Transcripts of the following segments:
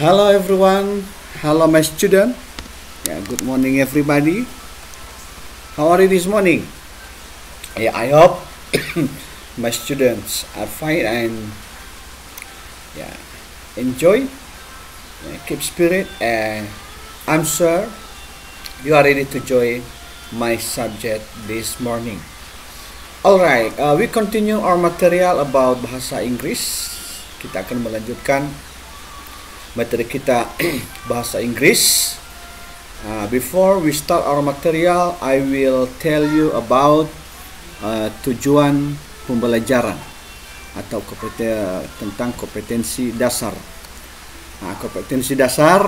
Hello everyone, hello my student. Good morning everybody. How are you this morning? I hope my students are fine and enjoy. Keep spirit, and I'm sure you are ready to join my subject this morning. Alright, we continue our material about bahasa Inggris. Kita akan melanjutkan materi kita bahasa Inggris. Before we start our material, I will tell you about tujuan pembelajaran atau tentang kompetensi dasar. Kompetensi dasar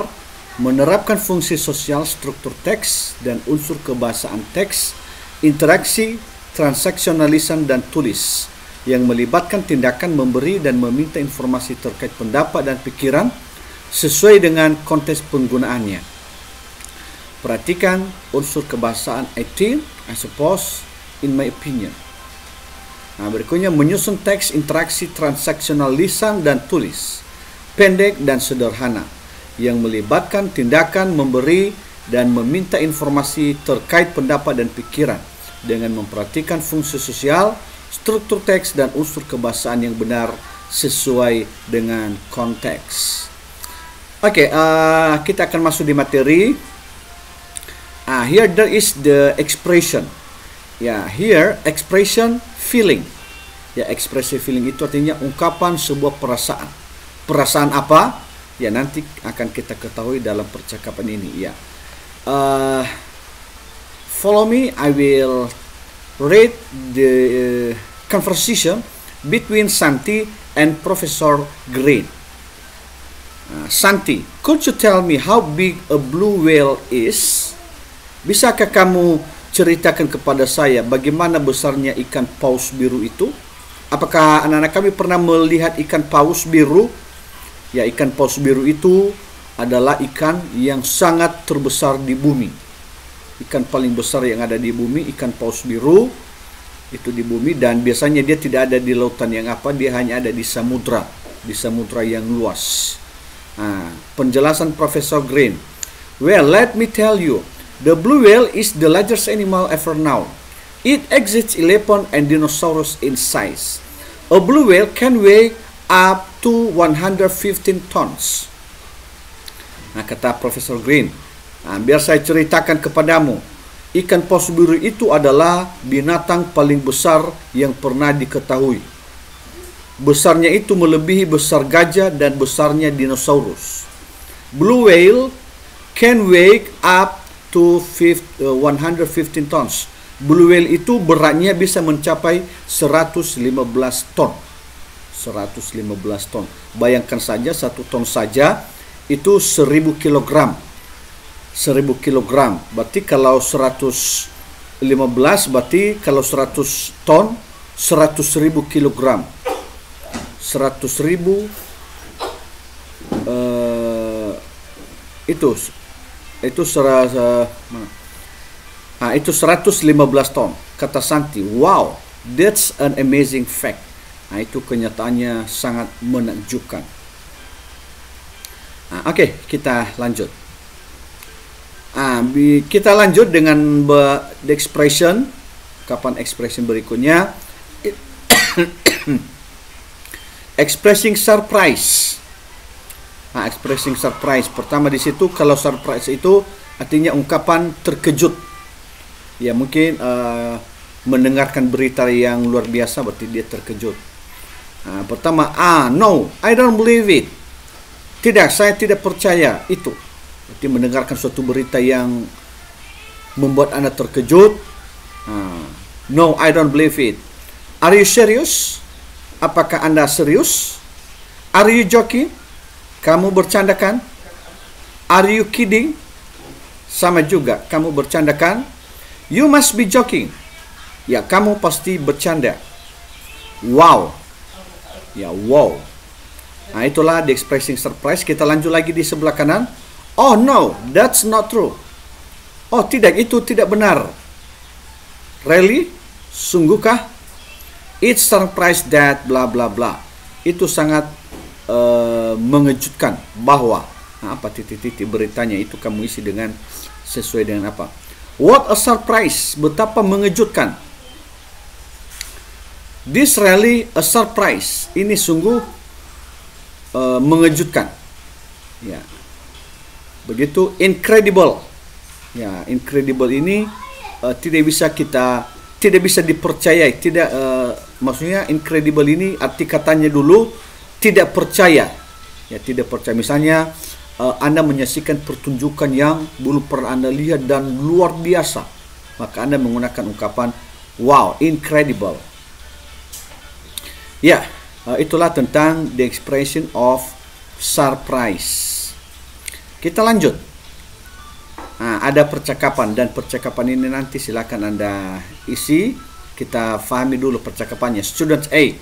menerapkan fungsi sosial, struktur teks dan unsur kebahasaan teks, interaksi, transaksionalisan dan tulis yang melibatkan tindakan memberi dan meminta informasi terkait pendapat dan pikiran sesuai dengan konteks penggunaannya. Perhatikan unsur kebahasaan 18, I suppose, in my opinion. Berikutnya menyusun teks, interaksi, transaksional lisan dan tulis, pendek dan sederhana, yang melibatkan tindakan memberi dan meminta informasi terkait pendapat dan pikiran dengan memperhatikan fungsi sosial, struktur teks dan unsur kebahasaan yang benar sesuai dengan konteks. Oke, kita akan masuk di materi. Here there is the expression. Here expression feeling. Ekspresi feeling itu artinya ungkapan sebuah perasaan. Perasaan apa? Nanti akan kita ketahui dalam percakapan ini. Follow me. I will read the conversation between Santi and Professor Green. Santi, could you tell me how big a blue whale is? Bisakah kamu ceritakan kepada saya bagaimana besarnya ikan paus biru itu? Apakah anak-anak kami pernah melihat ikan paus biru? Ikan paus biru itu adalah ikan yang sangat terbesar di bumi. Ikan paling besar yang ada di bumi, ikan paus biru itu di bumi, dan biasanya dia tidak ada di lautan yang dia hanya ada di samudra yang luas. Penjelasan Profesor Green. Well, let me tell you, the blue whale is the largest animal ever known. It exceeds elephant and dinosaurs in size. A blue whale can weigh up to 115 tons. Kata Profesor Green, biar saya ceritakan kepadamu, ikan paus biru itu adalah binatang paling besar yang pernah diketahui. Besarnya itu melebihi besar gajah dan besarnya dinosaurus. Blue whale can weigh up to 115 tons. Blue whale itu beratnya bisa mencapai 115 ton. 115 ton. Bayangkan saja 1 ton saja itu 1000 kilogram. 1000 kilogram. Berarti kalau 115 berarti kalau 100 ton 100.000 kilogram. 100.000 itu 115 ton. Kata Santi, wow, that's an amazing fact. Itu kenyataannya sangat menakjubkan. Oke, kita lanjut. Kita lanjut dengan the expression. Kapan expression berikutnya? Expressing surprise. Expressing surprise. Pertama di situ, kalau surprise itu artinya ungkapan terkejut. Mungkin mendengarkan berita yang luar biasa berarti dia terkejut. Pertama, no, I don't believe it. Tidak, saya tidak percaya itu. Berarti mendengarkan suatu berita yang membuat Anda terkejut. No, I don't believe it. Are you serious? Apakah Anda serius? Are you joking? Kamu bercanda kan? Are you kidding? Sama juga, kamu bercanda kan? You must be joking. Kamu pasti bercanda. Wow. Wow. Itulah the expressing surprise. Kita lanjut lagi di sebelah kanan. Oh no, that's not true. Oh tidak, itu tidak benar. Really? Sungguhkah? It's surprise that bla bla bla. Itu sangat mengejutkan bahwa Apa titik-titik beritanya itu kamu isi dengan sesuai dengan apa. What a surprise, betapa mengejutkan. This really a surprise. Ini sungguh mengejutkan. Ya. Begitu incredible. Ya, incredible ini tidak bisa dipercayai. Maksudnya incredible ini arti katanya dulu tidak percaya. Ya, tidak percaya. Misalnya Anda menyaksikan pertunjukan yang belum pernah Anda lihat dan luar biasa, maka Anda menggunakan ungkapan wow, incredible. Ya, itulah tentang the expression of surprise. Kita lanjut. Ada percakapan, dan percakapan ini nanti silakan Anda isi. Kita fahami dulu percakapannya. Student A,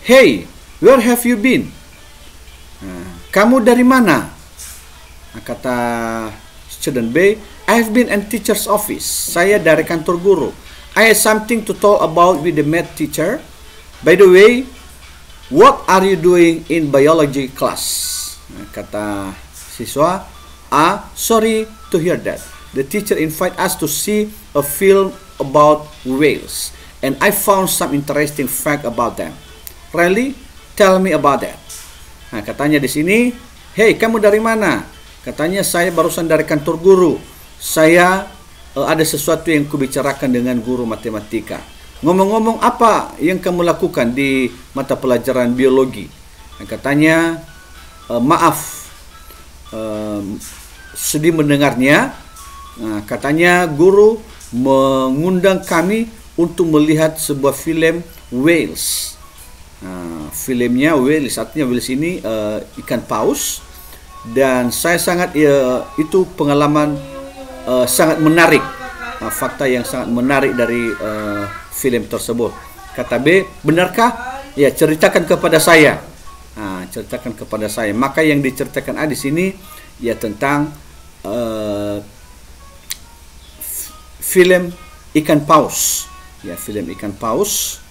hey, where have you been? Kamu dari mana? Kata student B, I have been in teacher's office. Saya dari kantor guru. I have something to talk about with the math teacher. By the way, what are you doing in biology class? Kata siswa A, sorry to hear that. The teacher invite us to see a film about whales, and I found some interesting fact about them. Really? Tell me about that. Katanya di sini, hey, kamu dari mana? Katanya saya barusan dari kantor guru. Saya ada sesuatu yang kubicarakan dengan guru matematika. Ngomong-ngomong, apa yang kamu lakukan di mata pelajaran biologi? Katanya, maaf, sedih mendengarnya. Katanya guru mengundang kami untuk melihat sebuah film whales. Filmnya whales, artinya whales ini ikan paus. Dan saya sangat itu pengalaman sangat menarik, fakta yang sangat menarik dari film tersebut. Kata B, benarkah? Ya, ceritakan kepada saya. Ceritakan kepada saya. Maka yang diceritakan di sini ya tentang film ikan paus. Ya, film ikan paus.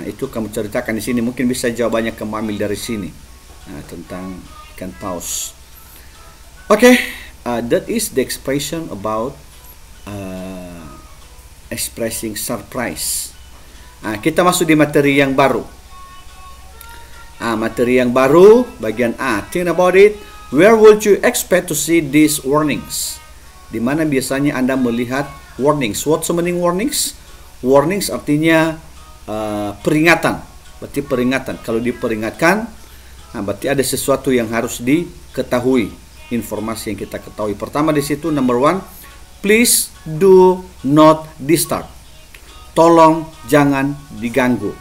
Itu kamu ceritakan di sini. Mungkin bisa jawabannya kamu ambil dari sini. Tentang ikan paus. Okay, that is the expression about expressing surprise. Kita masuk di materi yang baru. Materi yang baru bagian A. Think about it. Where would you expect to see these warnings? Di mana biasanya Anda melihat warnings? What's the meaning warnings? Warnings artinya peringatan. Berarti peringatan. Kalau diperingatkan, berarti ada sesuatu yang harus diketahui, informasi yang kita ketahui. Pertama di situ number 1, please do not disturb. Tolong jangan diganggu.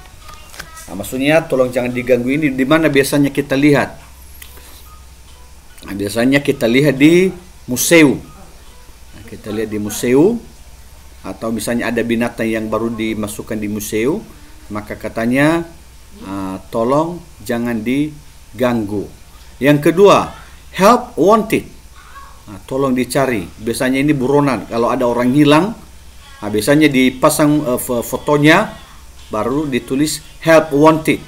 Maksudnya tolong jangan diganggu ini di mana biasanya kita lihat? Biasanya kita lihat di museum. Kita lihat di museum, atau misalnya ada binatang yang baru dimasukkan di museum, maka katanya tolong jangan diganggu. Yang kedua, help wanted. Tolong dicari. Biasanya ini buronan. Kalau ada orang hilang, biasanya dipasang fotonya, baru ditulis help wanted.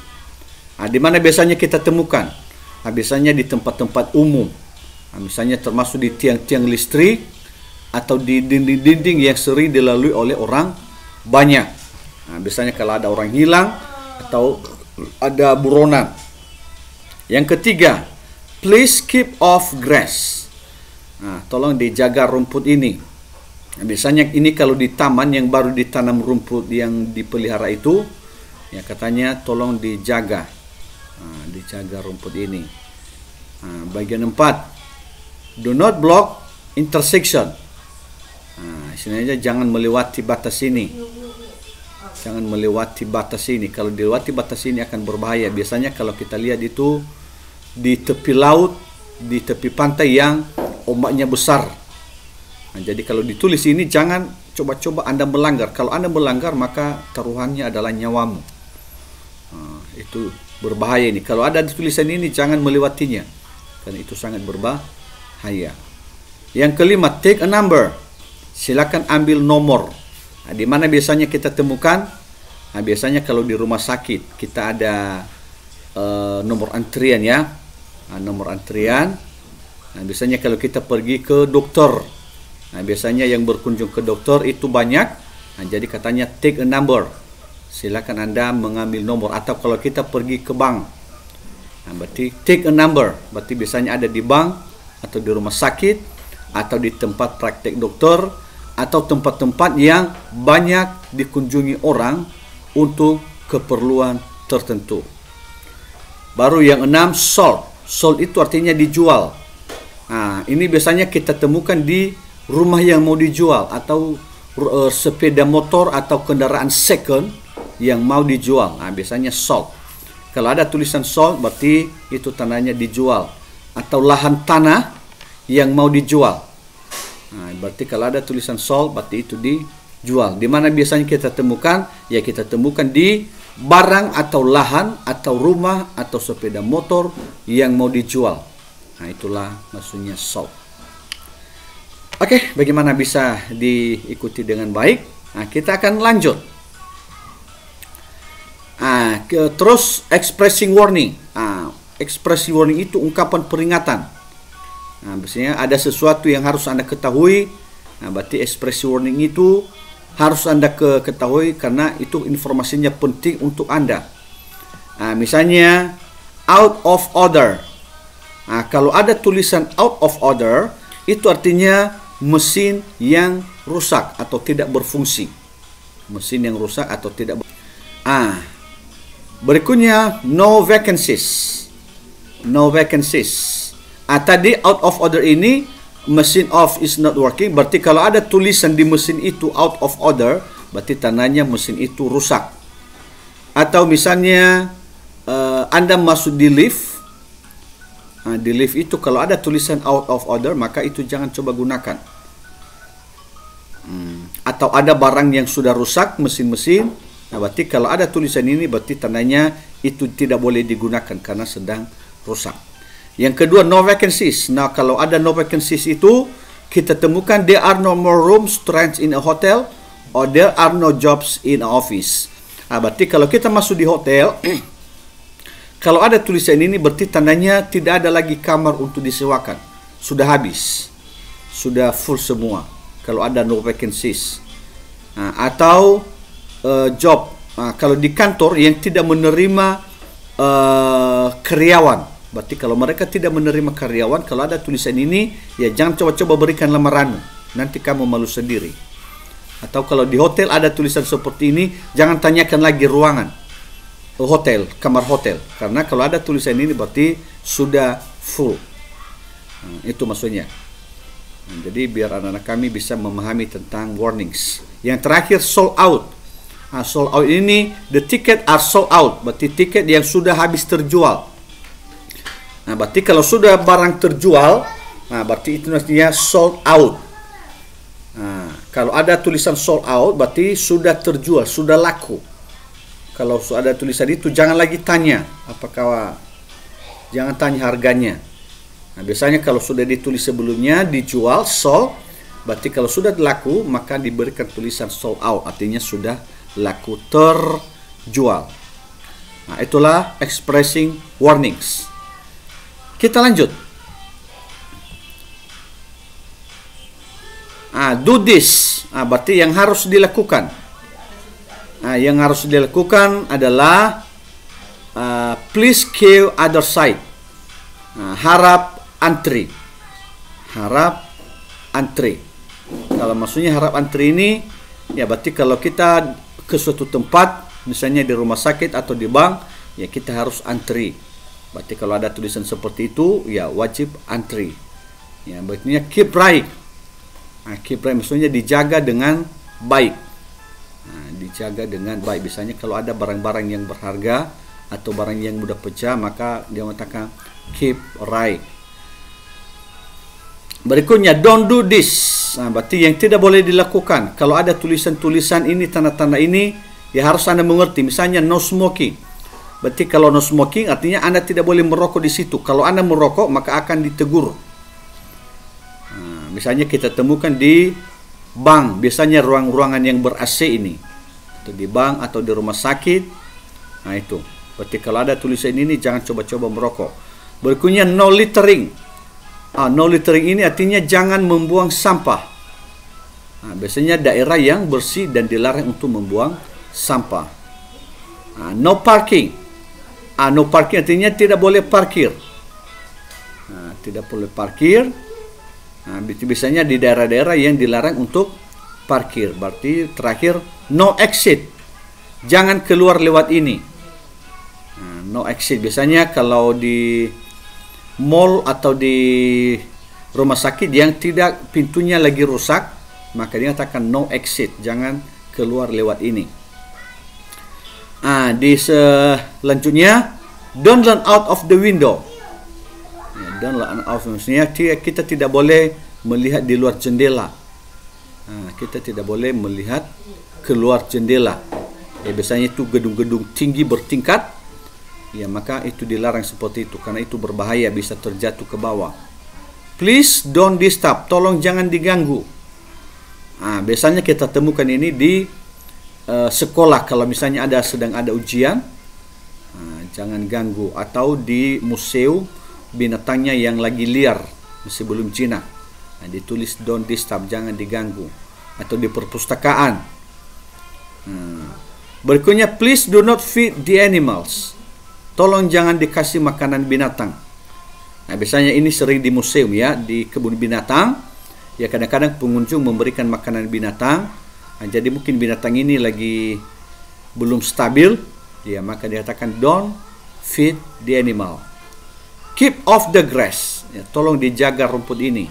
Di mana biasanya kita temukan? Biasanya di tempat-tempat umum. Misalnya termasuk di tiang-tiang listrik atau di dinding-dinding yang sering dilalui oleh orang banyak. Biasanya kalau ada orang hilang atau ada buronan. Yang ketiga, please keep off grass. Tolong dijaga rumput ini. Biasanya ini kalau di taman yang baru ditanam rumput yang dipelihara itu, ya katanya tolong dijaga. Dijaga rumput ini. Bagian 4, do not block intersection. Istilahnya jangan melewati batas ini. Jangan melewati batas ini. Kalau dilewati batas ini akan berbahaya. Biasanya kalau kita lihat itu di tepi laut, di tepi pantai yang ombaknya besar. Jadi kalau ditulis ini jangan coba-coba Anda melanggar. Kalau Anda melanggar maka taruhannya adalah nyawamu. Itu berbahaya ini. Kalau ada tulisan ini jangan melewatinya, karena itu sangat berbahaya. Yang kelima, take a number. Silakan ambil nomor. Di mana biasanya kita temukan? Biasanya kalau di rumah sakit kita ada nomor antrian ya. Nomor antrian. Nah, biasanya kalau kita pergi ke dokter, nah, biasanya yang berkunjung ke dokter itu banyak. Nah, jadi katanya take a number. Silakan Anda mengambil nomor. Atau kalau kita pergi ke bank, nah, berarti take a number. Berarti biasanya ada di bank atau di rumah sakit atau di tempat praktek dokter atau tempat-tempat yang banyak dikunjungi orang untuk keperluan tertentu. Baru yang 6, sold. Sold itu artinya dijual. Nah, ini biasanya kita temukan di rumah yang mau dijual atau sepeda motor atau kendaraan second yang mau dijual. Nah, biasanya sold. Kalau ada tulisan sold berarti itu tandanya dijual. Atau lahan tanah yang mau dijual. Nah, berarti kalau ada tulisan sold berarti itu dijual. Di mana biasanya kita temukan? Ya, kita temukan di barang atau lahan atau rumah atau sepeda motor yang mau dijual. Nah, itulah maksudnya sold. Oke, bagaimana bisa diikuti dengan baik? Nah, kita akan lanjut. Terus expressing warning. Expressing warning itu ungkapan peringatan. Nah, biasanya ada sesuatu yang harus Anda ketahui. Nah, berarti expressing warning itu harus Anda ketahui karena itu informasinya penting untuk Anda. Nah, misalnya out of order. Nah, kalau ada tulisan out of order, itu artinya mesin yang rusak atau tidak berfungsi. Mesin yang rusak atau tidak berikutnya no vacancies. No vacancies. Tadi out of order ini mesin off is not working. Berarti kalau ada tulisan di mesin itu out of order, berarti tandanya mesin itu rusak. Atau misalnya Anda masuk di lift. Di lift itu kalau ada tulisan out of order, maka itu jangan coba gunakan. Atau ada barang yang sudah rusak, mesin-mesin. Nah, berarti kalau ada tulisan ini, berarti tandanya itu tidak boleh digunakan karena sedang rusak. Yang kedua, no vacancies. Nah, kalau ada no vacancies itu, kita temukan there are no more rooms to rent in a hotel or there are no jobs in a office. Berarti kalau kita masuk di hotel, kalau ada tulisan ini berarti tandanya tidak ada lagi kamar untuk disewakan. Sudah habis. Sudah full semua. Kalau ada no vacancies. Atau job. Kalau di kantor yang tidak menerima karyawan. Berarti kalau mereka tidak menerima karyawan, kalau ada tulisan ini, ya jangan coba-coba berikan lamaranmu. Nanti kamu malu sendiri. Atau kalau di hotel ada tulisan seperti ini, jangan tanyakan lagi ruangan. Hotel, kamar hotel. Karena kalau ada tulisan ini berarti sudah full. Itu maksudnya. Jadi biar anak-anak kami bisa memahami tentang warnings. Yang terakhir, sold out. Sold out ini, the ticket are sold out. Berarti tiket yang sudah habis terjual. Nah, berarti kalau sudah barang terjual, berarti itu artinya sold out. Kalau ada tulisan sold out, berarti sudah terjual, sudah laku. Kalau ada tulisan itu jangan lagi tanya jangan tanya harganya. Nah, biasanya kalau sudah ditulis sebelumnya dijual sold, berarti kalau sudah laku maka diberikan tulisan sold out, artinya sudah laku terjual. Nah, itulah expressing warnings. Kita lanjut. Do this. Berarti yang harus dilakukan. Yang harus dilakukan adalah please queue other side. Harap antri. Harap antri. Kalau maksudnya harap antri ini, ya berarti kalau kita ke suatu tempat, misalnya di rumah sakit atau di bank, ya kita harus antri. Berarti kalau ada tulisan seperti itu, ya wajib antri. Ya, berarti keep right. Keep right maksudnya dijaga dengan baik. Dijaga dengan baik. Biasanya kalau ada barang-barang yang berharga atau barang yang mudah pecah, maka dia mengatakan keep right. Berikutnya, don't do this. Berarti yang tidak boleh dilakukan. Kalau ada tulisan-tulisan ini, tanda-tanda ini, ya harus Anda mengerti. Misalnya no smoking. Berarti kalau no smoking artinya Anda tidak boleh merokok di situ. Kalau Anda merokok maka akan ditegur. Misalnya kita temukan di bank, biasanya ruangan yang ber-AC ini. Atau di bank atau di rumah sakit. Nah itu. Berarti kalau ada tulisan ini jangan coba-coba merokok. Berikutnya no littering. No littering ini artinya jangan membuang sampah. Biasanya daerah yang bersih dan dilarang untuk membuang sampah. No parking. No parking artinya tidak boleh parkir. Tidak boleh parkir. Biasanya di daerah-daerah yang dilarang untuk parkir. Berarti terakhir, no exit. Jangan keluar lewat ini. No exit. Biasanya kalau di mall atau di rumah sakit yang tidak pintunya lagi rusak, maka dia katakan no exit, jangan keluar lewat ini. Di selanjutnya, don't run out of the window. Don't run out, maksudnya kita tidak boleh melihat di luar jendela. Kita tidak boleh melihat keluar jendela. Biasanya itu gedung-gedung tinggi bertingkat. Maka itu dilarang seperti itu karena itu berbahaya, bisa terjatuh ke bawah. Please don't disturb, tolong jangan diganggu. Biasanya kita temukan ini di sekolah, kalau misalnya sedang ada ujian, jangan ganggu, atau di museum binatangnya yang lagi liar masih belum jinak. Ditulis don't disturb, jangan diganggu, atau di perpustakaan. Berikutnya, please do not feed the animals. Tolong jangan dikasih makanan binatang. Biasanya ini sering di museum ya, di kebun binatang. Kadang-kadang pengunjung memberikan makanan binatang. Jadi mungkin binatang ini lagi belum stabil. Maka dikatakan don't feed the animal. Keep off the grass. Tolong dijaga rumput ini.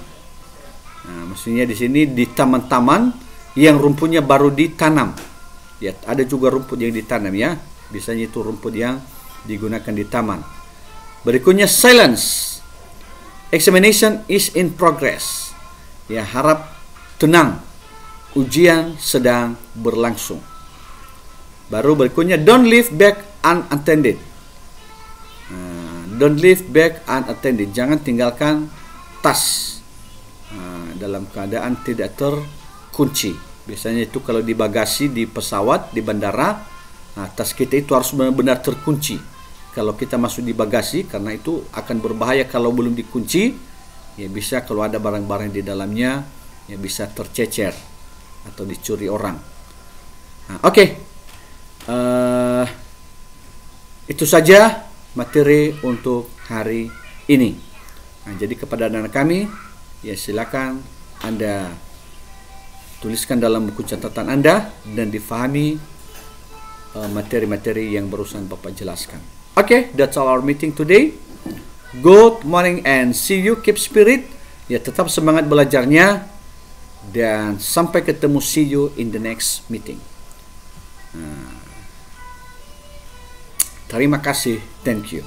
Maksudnya di sini di taman-taman yang rumputnya baru ditanam. Ada juga rumput yang ditanam ya. Biasanya itu rumput yang digunakan di taman. Berikutnya, silence. Examination is in progress. Harap tenang. Ujian sedang berlangsung. Baru berikutnya, don't leave bag unattended. Don't leave bag unattended. Jangan tinggalkan tas dalam keadaan tidak terkunci. Biasanya itu kalau di bagasi di pesawat, di bandara, tas kita itu harus benar-benar terkunci. Kalau kita masuk di bagasi, karena itu akan berbahaya kalau belum dikunci. Bisa kalau ada barang-barang di dalamnya, bisa tercecer atau dicuri orang. Oke. Itu saja materi untuk hari ini. Jadi kepada anak kami, silakan Anda tuliskan dalam buku catatan Anda dan difahami materi-materi yang barusan Bapak jelaskan. Okay, that's all our meeting today. Good morning and see you. Keep spirit. Tetap semangat belajarnya. Dan sampai ketemu, see you in the next meeting. Terima kasih. Thank you.